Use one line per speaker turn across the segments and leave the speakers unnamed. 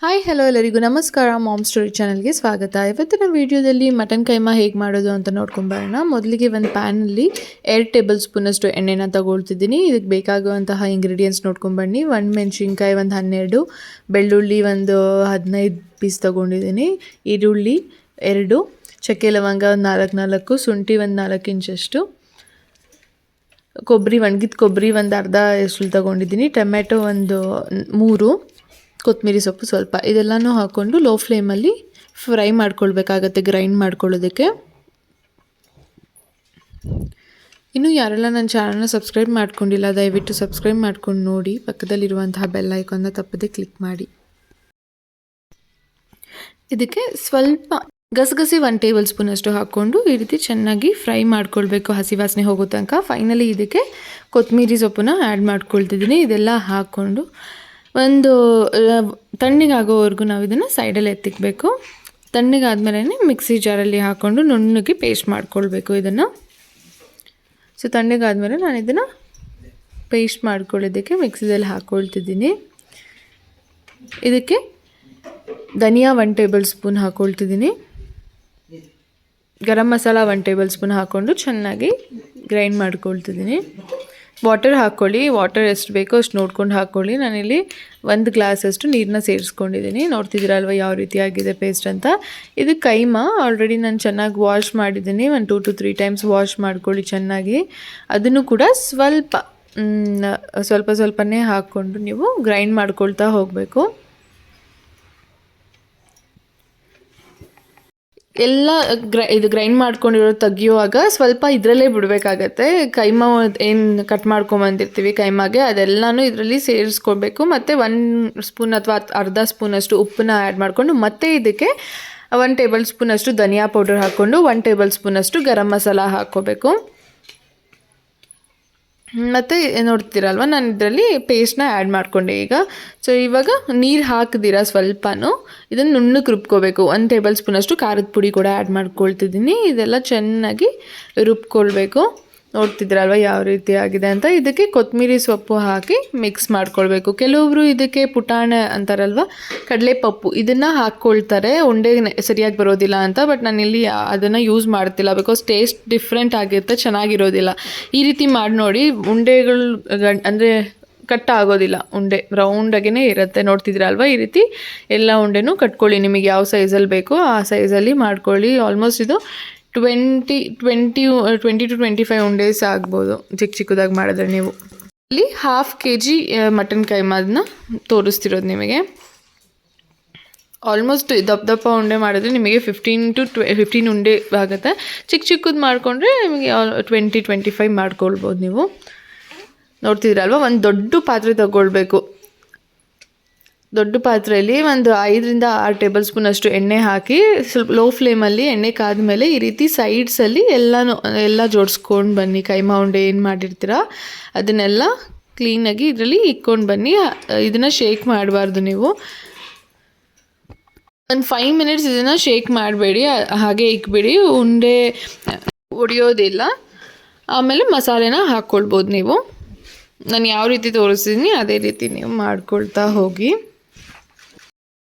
Hi hello ಎಲ್ಲರಿಗೂ ನಮಸ್ಕಾರ ma'am story ಚಾನಲ್ಗೆ ಸ್ವಾಗತ. ಇವತ್ತಿನ ವಿಡಿಯೋದಲ್ಲಿ ಮಟನ್ ಕೈಮಾ ಹೇಗೆ ಮಾಡೋದು ಅಂತ ನೋಡ್ಕೊಂಬರೋಣ. ಮೊದಲಿಗೆ ಒಂದು ಪ್ಯಾನಲ್ಲಿ 2 ಟೇಬಲ್ ಸ್ಪೂನಷ್ಟು ಎಣ್ಣೆನ ತಗೊಳ್ತಿದ್ದೀನಿ. ಇದಕ್ಕೆ ಬೇಕಾಗುವಂತಹ ಇಂಗ್ರೀಡಿಯೆಂಟ್ಸ್ ನೋಡ್ಕೊಂಬನ್ನಿ. 1 ಮೆಣಸಿನ್ಕಾಯಿ, ಒಂದು 12, ಬೆಳ್ಳುಳ್ಳಿ ಒಂದು 15 ಪೀಸ್ ತೊಗೊಂಡಿದ್ದೀನಿ, ಈರುಳ್ಳಿ 2, ಚಕ್ಕೆ ಲವಂಗ ಒಂದು 4, ಶುಂಠಿ ಒಂದು 4 ಇಂಚಷ್ಟು, ಕೊಬ್ಬರಿ, ಒಣಗಿದ ಕೊಬ್ಬರಿ ಒಂದು ಅರ್ಧ ಎಷ್ಟು ತೊಗೊಂಡಿದ್ದೀನಿ, ಟೊಮೆಟೊ ಒಂದು 3, ಕೊತ್ತಂಬರಿ ಸೊಪ್ಪು ಸ್ವಲ್ಪ, ಇದೆಲ್ಲನೂ ಹಾಕ್ಕೊಂಡು ಲೋ ಫ್ಲೇಮಲ್ಲಿ ಫ್ರೈ ಮಾಡ್ಕೊಳ್ಬೇಕಾಗತ್ತೆ ಗ್ರೈಂಡ್ ಮಾಡ್ಕೊಳ್ಳೋದಕ್ಕೆ. ಇನ್ನು ಯಾರೆಲ್ಲ ನನ್ನ ಚಾನಲ್ನ ಸಬ್ಸ್ಕ್ರೈಬ್ ಮಾಡ್ಕೊಂಡಿಲ್ಲ ದಯವಿಟ್ಟು ಸಬ್ಸ್ಕ್ರೈಬ್ ಮಾಡ್ಕೊಂಡು ನೋಡಿ, ಪಕ್ಕದಲ್ಲಿರುವಂತಹ ಬೆಲ್ ಐಕಾನ್ನ ತಪ್ಪದೆ ಕ್ಲಿಕ್ ಮಾಡಿ. ಇದಕ್ಕೆ ಸ್ವಲ್ಪ ಗಸಗಸೆ 1 ಟೇಬಲ್ ಸ್ಪೂನಷ್ಟು ಹಾಕ್ಕೊಂಡು ಈ ರೀತಿ ಚೆನ್ನಾಗಿ ಫ್ರೈ ಮಾಡ್ಕೊಳ್ಬೇಕು, ಹಸಿ ವಾಸನೆ ಹೋಗೋ ತನಕ. ಫೈನಲಿ ಇದಕ್ಕೆ ಕೊತ್ತಂಬರಿ ಸೊಪ್ಪನ್ನ ಆ್ಯಡ್ ಮಾಡ್ಕೊಳ್ತಿದ್ದೀನಿ. ಇದೆಲ್ಲ ಹಾಕ್ಕೊಂಡು ಒಂದು ತಣ್ಣಗಾಗೋವರೆಗೂ ನಾವು ಇದನ್ನು ಸೈಡಲ್ಲಿ ಎತ್ತಿಕ್ಬೇಕು. ತಣ್ಣಗಾದ್ಮೇಲೆ ಮಿಕ್ಸಿ ಜಾರಲ್ಲಿ ಹಾಕ್ಕೊಂಡು ನುಣ್ಣಗೆ ಪೇಸ್ಟ್ ಮಾಡ್ಕೊಳ್ಬೇಕು ಇದನ್ನು. ಸೊ ತಣ್ಣಗಾದ್ಮೇಲೆ ನಾನು ಇದನ್ನು ಪೇಸ್ಟ್ ಮಾಡ್ಕೊಳ್ಳೋದಕ್ಕೆ ಮಿಕ್ಸಿದಲ್ಲಿ ಹಾಕ್ಕೊಳ್ತಿದ್ದೀನಿ. ಇದಕ್ಕೆ ಧನಿಯಾ 1 table spoon ಹಾಕ್ಕೊಳ್ತಿದ್ದೀನಿ, garam masala 1 table spoon ಹಾಕ್ಕೊಂಡು ಚೆನ್ನಾಗಿ ಗ್ರೈಂಡ್ ಮಾಡ್ಕೊಳ್ತಿದ್ದೀನಿ. ವಾಟರ್ ಹಾಕ್ಕೊಳ್ಳಿ, ವಾಟರ್ ಎಷ್ಟು ಬೇಕೋ ಅಷ್ಟು ನೋಡ್ಕೊಂಡು ಹಾಕ್ಕೊಳ್ಳಿ. ನಾನಿಲ್ಲಿ 1 ಗ್ಲಾಸಷ್ಟು ನೀರನ್ನ ಸೇರಿಸ್ಕೊಂಡಿದ್ದೀನಿ. ನೋಡ್ತಿದ್ದೀರಲ್ವ ಯಾವ ರೀತಿ ಆಗಿದೆ ಪೇಸ್ಟ್ ಅಂತ. ಇದು ಕೈಮಾ ಆಲ್ರೆಡಿ ನಾನು ಚೆನ್ನಾಗಿ ವಾಶ್ ಮಾಡಿದ್ದೀನಿ, 1 2 to 3 ಟೈಮ್ಸ್ ವಾಶ್ ಮಾಡ್ಕೊಳ್ಳಿ ಚೆನ್ನಾಗಿ. ಅದನ್ನು ಕೂಡ ಸ್ವಲ್ಪನೇ ಹಾಕ್ಕೊಂಡು ನೀವು ಗ್ರೈಂಡ್ ಮಾಡ್ಕೊಳ್ತಾ ಹೋಗಬೇಕು. ಎಲ್ಲ ಇದು ಗ್ರೈಂಡ್ ಮಾಡ್ಕೊಂಡಿರೋದು ತೆಗಿಯುವಾಗ ಸ್ವಲ್ಪ ಇದರಲ್ಲೇ ಬಿಡಬೇಕಾಗತ್ತೆ. ಕೈಮಾ ಏನು ಕಟ್ ಮಾಡ್ಕೊಂಬಂದಿರ್ತೀವಿ ಕೈಮಾಗೆ, ಅದೆಲ್ಲನೂ ಇದರಲ್ಲಿ ಸೇರಿಸ್ಕೊಳ್ಬೇಕು. ಮತ್ತು 1 ಸ್ಪೂನ್ ಅಥವಾ ಅರ್ಧ ಸ್ಪೂನಷ್ಟು ಉಪ್ಪನ್ನ ಆ್ಯಡ್ ಮಾಡಿಕೊಂಡು, ಮತ್ತು ಇದಕ್ಕೆ 1 ಟೇಬಲ್ ಸ್ಪೂನಷ್ಟು ಧನಿಯಾ ಪೌಡರ್ ಹಾಕ್ಕೊಂಡು 1 ಟೇಬಲ್ ಸ್ಪೂನಷ್ಟು ಗರಂ ಮಸಾಲ ಹಾಕ್ಕೋಬೇಕು. ಮತ್ತು ನೋಡ್ತೀರಲ್ವ ನಾನು ಇದರಲ್ಲಿ ಪೇಸ್ಟ್ನ ಆ್ಯಡ್ ಮಾಡಿಕೊಂಡೆ ಈಗ. ಸೊ ಇವಾಗ ನೀರು ಹಾಕಿದಿರ ಸ್ವಲ್ಪನೂ ಇದನ್ನು ನುಣ್ಣಗೆ ರುಬ್ಕೋಬೇಕು. 1 ಟೇಬಲ್ ಸ್ಪೂನಷ್ಟು ಖಾರದ ಪುಡಿ ಕೂಡ ಆ್ಯಡ್ ಮಾಡ್ಕೊಳ್ತಿದ್ದೀನಿ. ಇದೆಲ್ಲ ಚೆನ್ನಾಗಿ ರುಬ್ಕೊಳ್ಬೇಕು. ನೋಡ್ತಿದ್ದೀರಲ್ವ ಯಾವ ರೀತಿ ಆಗಿದೆ ಅಂತ. ಇದಕ್ಕೆ ಕೊತ್ತಂಬರಿ ಸೊಪ್ಪು ಹಾಕಿ ಮಿಕ್ಸ್ ಮಾಡ್ಕೊಳ್ಬೇಕು. ಕೆಲವೊಬ್ಬರು ಇದಕ್ಕೆ ಪುಟಾಣ ಅಂತಾರಲ್ವ, ಕಡಲೆಪಪ್ಪು, ಇದನ್ನು ಹಾಕ್ಕೊಳ್ತಾರೆ ಉಂಡೆ ಸರಿಯಾಗಿ ಬರೋದಿಲ್ಲ ಅಂತ. ಬಟ್ ನಾನಿಲ್ಲಿ ಅದನ್ನು ಯೂಸ್ ಮಾಡ್ತಿಲ್ಲ, ಬಿಕಾಸ್ ಟೇಸ್ಟ್ ಡಿಫ್ರೆಂಟ್ ಆಗಿರುತ್ತೆ, ಚೆನ್ನಾಗಿರೋದಿಲ್ಲ. ಈ ರೀತಿ ಮಾಡಿ ನೋಡಿ, ಉಂಡೆಗಳು ಅಂದರೆ ಕಟ್ ಆಗೋದಿಲ್ಲ, ಉಂಡೆ ರೌಂಡಾಗೇ ಇರುತ್ತೆ. ನೋಡ್ತಿದ್ದೀರಲ್ವ ಈ ರೀತಿ ಎಲ್ಲ ಉಂಡೆನೂ ಕಟ್ಕೊಳ್ಳಿ. ನಿಮಗೆ ಯಾವ ಸೈಜಲ್ಲಿ ಬೇಕೋ ಆ ಸೈಜಲ್ಲಿ ಮಾಡ್ಕೊಳ್ಳಿ. ಆಲ್ಮೋಸ್ಟ್ ಇದು 20 to 25 ಉಂಡೇಸ್ ಆಗ್ಬೋದು ಚಿಕ್ಕದಾಗಿ ಮಾಡಿದ್ರೆ. ನೀವು ಅಲ್ಲಿ 1/2 kg ಮಟನ್ ಕೈಮಾದನ್ನ ತೋರಿಸ್ತಿರೋದು ನಿಮಗೆ. ಆಲ್ಮೋಸ್ಟ್ ದಪ್ಪ ಉಂಡೆ ಮಾಡಿದ್ರೆ ನಿಮಗೆ 15 to 15 ಉಂಡೆ ಆಗುತ್ತೆ. ಚಿಕ್ಕದು ಮಾಡಿಕೊಂಡ್ರೆ ನಿಮಗೆ 20-25 ಮಾಡ್ಕೊಳ್ಬೋದು ನೀವು. ನೋಡ್ತಿದ್ದೀರಲ್ವ, ಒಂದು ದೊಡ್ಡ ಪಾತ್ರೆ ತಗೊಳ್ಬೇಕು. ದೊಡ್ಡ ಪಾತ್ರೆಯಲ್ಲಿ ಒಂದು 5 to 6 ಟೇಬಲ್ ಸ್ಪೂನಷ್ಟು ಎಣ್ಣೆ ಹಾಕಿ ಸ್ವಲ್ಪ ಲೋ ಫ್ಲೇಮಲ್ಲಿ ಎಣ್ಣೆ ಕಾದ್ಮೇಲೆ ಈ ರೀತಿ ಸೈಡ್ಸಲ್ಲಿ ಎಲ್ಲ ಜೋಡಿಸ್ಕೊಂಡು ಬನ್ನಿ. ಕೈಮಾ ಉಂಡೆ ಏನು ಮಾಡಿರ್ತೀರ ಅದನ್ನೆಲ್ಲ ಕ್ಲೀನಾಗಿ ಇದರಲ್ಲಿ ಇಕ್ಕೊಂಡು ಬನ್ನಿ. ಇದನ್ನು ಶೇಕ್ ಮಾಡಬಾರ್ದು ನೀವು. ಒಂದು 5 minutes ಇದನ್ನು ಶೇಕ್ ಮಾಡಬೇಡಿ, ಹಾಗೆ ಇಕ್ಬಿಡಿ, ಉಂಡೆ ಒಡೆಯೋದಿಲ್ಲ. ಆಮೇಲೆ ಮಸಾಲೆನ ಹಾಕ್ಕೊಳ್ಬೋದು ನೀವು. ನಾನು ಯಾವ ರೀತಿ ತೋರಿಸ್ತೀನಿ ಅದೇ ರೀತಿ ನೀವು ಮಾಡ್ಕೊಳ್ತಾ ಹೋಗಿ.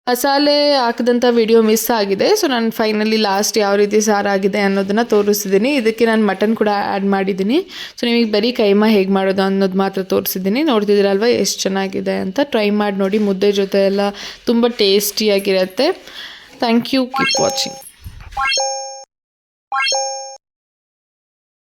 ಮಸಾಲೆ ಹಾಕಿದಂಥ ವಿಡಿಯೋ ಮಿಸ್ ಆಗಿದೆ, ಸೊ ನಾನು ಫೈನಲಿ ಲಾಸ್ಟ್ ಯಾವ ರೀತಿ ಸಾರಾಗಿದೆ ಅನ್ನೋದನ್ನು ತೋರಿಸ್ತಿದ್ದೀನಿ. ಇದಕ್ಕೆ ನಾನು ಮಟನ್ ಕೂಡ ಆ್ಯಡ್ ಮಾಡಿದ್ದೀನಿ. ಸೊ ನಿಮಗೆ ಬರೀ ಕೈಮಾ ಹೇಗೆ ಮಾಡೋದು ಅನ್ನೋದು ಮಾತ್ರ ತೋರಿಸಿದ್ದೀನಿ. ನೋಡ್ತಿದ್ದೀರಲ್ವ ಎಷ್ಟು ಚೆನ್ನಾಗಿದೆ ಅಂತ. ಟ್ರೈ ಮಾಡಿ ನೋಡಿ, ಮುದ್ದೆ ಜೊತೆ ಎಲ್ಲ ತುಂಬ ಟೇಸ್ಟಿಯಾಗಿರುತ್ತೆ. Thank you, keep watching.